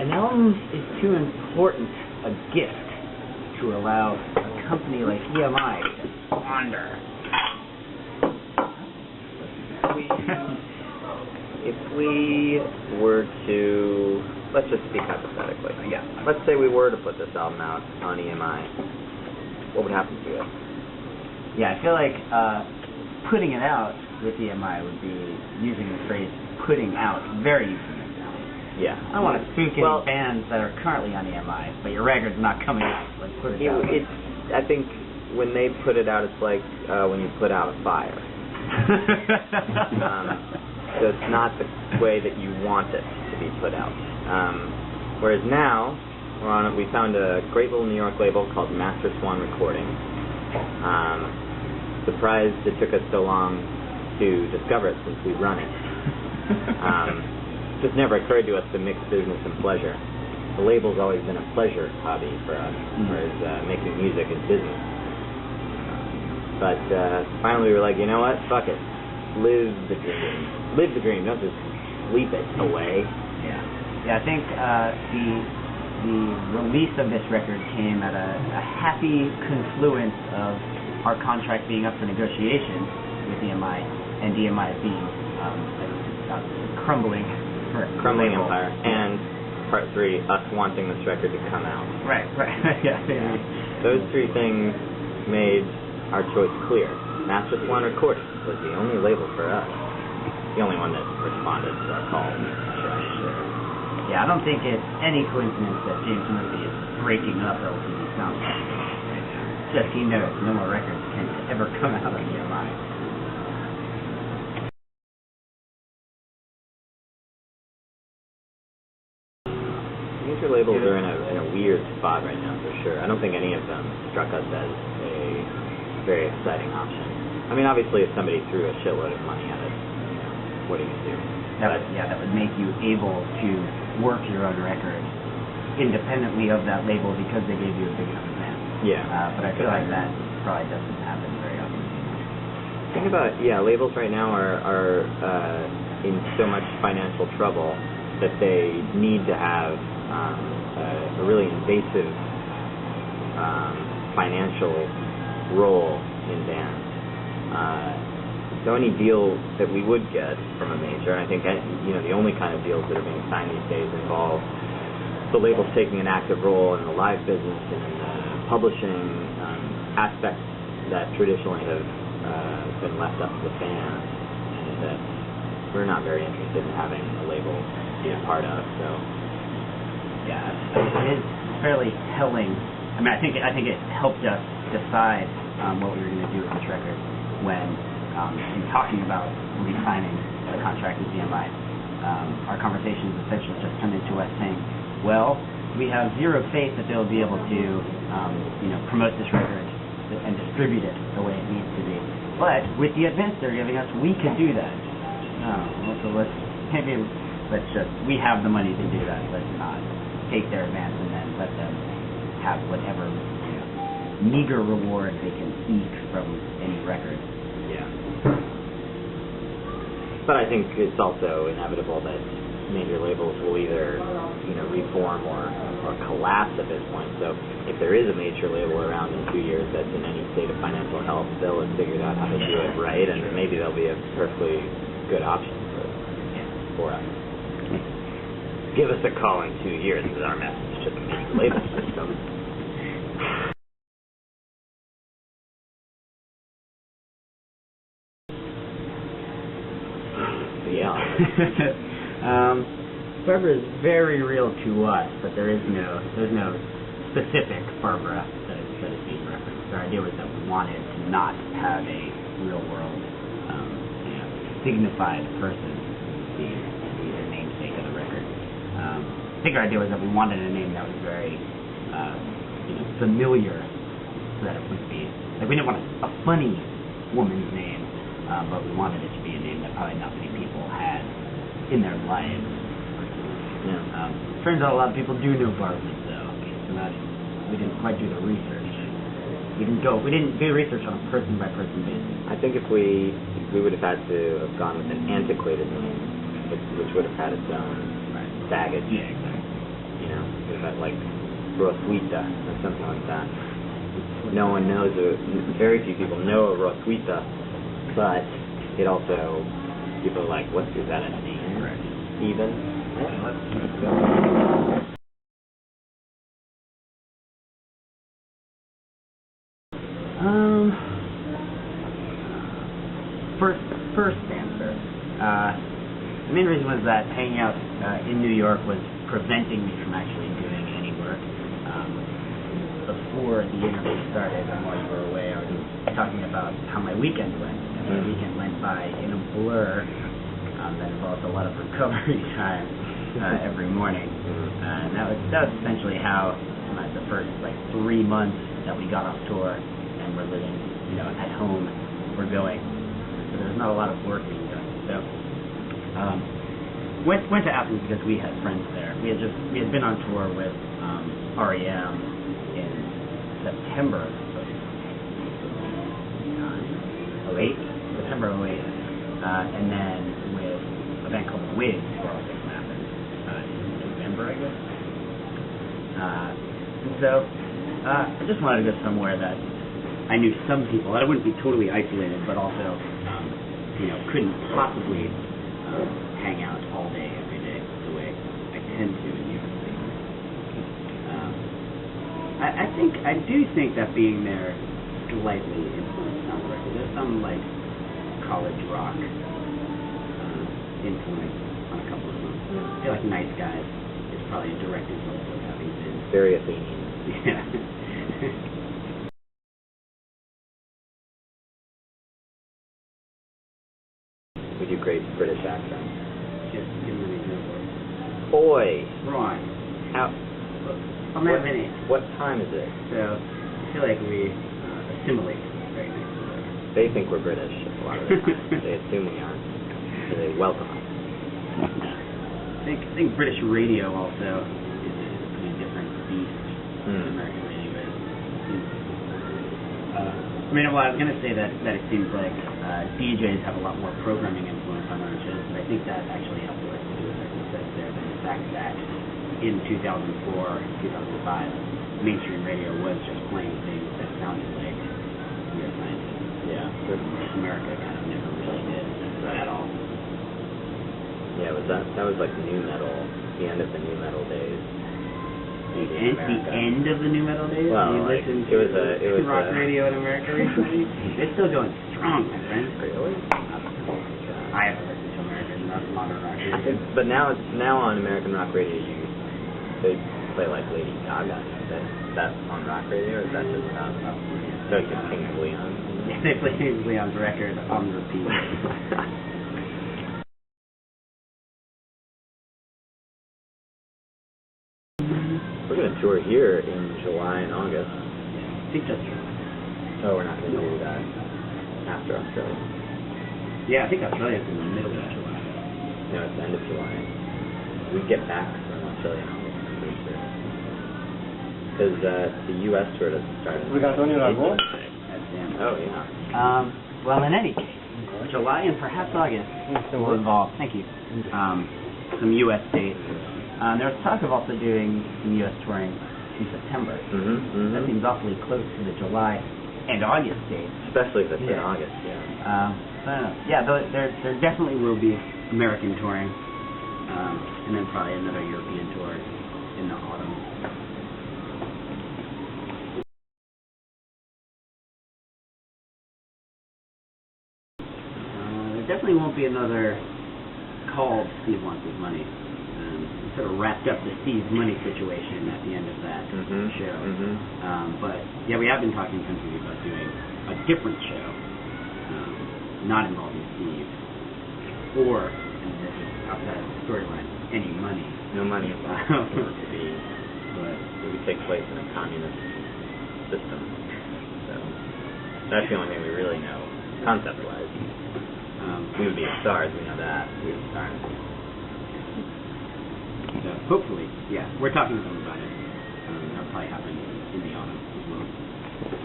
An elm is too important a gift to allow a company like EMI to squander. If we were to, let's just speak hypothetically. Yeah. Let's say we were to put this album out on EMI. What would happen to it? Yeah, I feel like putting it out with EMI would be using the phrase "putting out" very euphemistically. Yeah. I don't want to spook any bands that are currently on EMI, but your record's not coming out. Like, put it out. I think when they put it out, it's like when you put out a fire. So it's not the way that you want it to be put out. Whereas now, we found a great little New York label called Master Swan Recording. Surprised it took us so long to discover it since we run it. Just never occurred to us to mix business and pleasure. The label's always been a pleasure hobby for us, whereas making music is business. But finally we were like, you know what? Fuck it. Live the dream. Live the dream. Don't just sleep it away. Yeah. I think the release of this record came at a happy confluence of our contract being up for negotiation with EMI and EMI being crumbling empire, and part 3, us wanting this record to come out. Right. Yeah. Those 3 things made our choice clear. Master Swan Recording was the only label for us, the only one that responded to our call. Sure. Yeah, I don't think it's any coincidence that James Murphy is breaking up LCD Sound. Just he knows no more records can ever come out on EMI. Major labels are in a weird spot right now, for sure. I don't think any of them struck us as a very exciting option. I mean, obviously, if somebody threw a shitload of money at it, what are you going to do? That would make you able to work your own record independently of that label because they gave you a big enough advance. Yeah. But I feel like that probably doesn't happen very often. Think about, labels right now are in so much financial trouble that they need to have a really invasive financial role in bands. So any deal that we would get from a major, and I think the only kind of deals that are being signed these days involve the labels taking an active role in the live business and in the publishing aspects that traditionally have been left up to the fans, and that we're not very interested in having a label be a part of. So it is fairly telling. I mean, I think it helped us decide what we were going to do with this record when, in talking about re-signing the contract with EMI, our conversations essentially just turned into us saying, well, we have zero faith that they'll be able to, promote this record and distribute it the way it needs to be. But with the advance they're giving us, we can do that. So we have the money to do that. Let's not take their advance and then let them have whatever meager reward they can eke from any record. Yeah. But I think it's also inevitable that major labels will either, reform or collapse at this point. So if there is a major label around in 2 years that's in any state of financial health, they'll have figured out how to do it right, and maybe they'll be a perfectly good option for us. Give us a call in 2 years is our message to the major label system. Barbara is very real to us, but there's no specific Barbara that is being referenced. Our idea was that we wanted to not have a real world, dignified person be the namesake of the record. I think our idea was that we wanted a name that was very, familiar, so that it would be like we didn't want a funny woman's name, but we wanted it to be a name that probably not many people had in their lives. Yeah. Turns out a lot of people do know Barbara, though. We didn't quite do the research. We didn't do research on a person by person basis. I think if we would have had to have gone with an antiquated name, which would have had its own baggage. Yeah, exactly. Is that like Roswitha or something like that? No one knows, very few people know of Roswitha, but it also, people are like, what, is that a name? Right. Even? Let's go. First answer. The main reason was that hanging out in New York was preventing me from actually doing any work. Before the interview started and while you were away, I was talking about how my weekend went. And my weekend went by in a blur that involved a lot of recovery time every morning. And that was essentially how the first 3 months that we got off tour and we're living, at home, we're going. So there's not a lot of work being done. So went to Athens because we had friends there. We had been on tour with REM in September of 08, and then with a band called The Wigs, who are also from Athens, in November, I guess. And so I just wanted to go somewhere that I knew some people, that I wouldn't be totally isolated, but also, couldn't possibly hang out all day, every day, the way I tend to in New York City. I do think that being there slightly influenced some record. There's some college rock influence on a couple of them. I feel like Nice Guys is probably a direct influence of having been very Athenian. Yeah. We do great British accents. Just give me an example. Boy! Ron. How? What time is it? So, I feel like we assimilate very nicely. They think we're British a lot of the time. They assume we aren't. So they welcome us. I think British radio also is a pretty different beast than American radio is. I was going to say that it seems like DJs have a lot more programming influence on our shows, but I think that actually has less to do with our success there than the fact that in 2004, 2005, mainstream radio was just playing things that sounded like weird scientists. Yeah. America kind of never really did at all. Yeah, that was like new metal, the end of the new metal days. The end of the new metal days? Well, you listened to rock radio in America recently? It's still going strong, my friend. Really? I haven't listened to American modern rock radio. But now on American rock radio, they play like Lady Gaga. That's on rock radio, or is that just so it's just King of Leon? They play King of Leon's record on repeat. We're going to tour here in July and August. I think that's true. Oh, we're not going to do that after Australia. Yeah, I think Australia's in the middle of July. No, it's the end of July. We get back from Australia in August, I'm pretty sure. Because the U.S. tour doesn't start until Oh, yeah. Well, in any case, July and perhaps August will involve, thank you, some U.S. dates. There was talk of also doing some U.S. touring in September. That seems awfully close to the July and August dates. Especially if it's in August, yeah. There definitely will be American touring, and then probably another European tour in the autumn. There definitely won't be another called Steve Wants His Money. Sort of wrapped up the Steve's Money situation at the end of that show. But yeah, we have been talking intensively about doing a different show, not involving Steve, or, and this is outside of the storyline, any money. No money involved. It would take place in a communist system. So that's the only thing we really know, concept-wise. We would be the stars, we know that. We would be stars. So hopefully, yeah, we're talking to them about it. That'll probably happen in the autumn as well.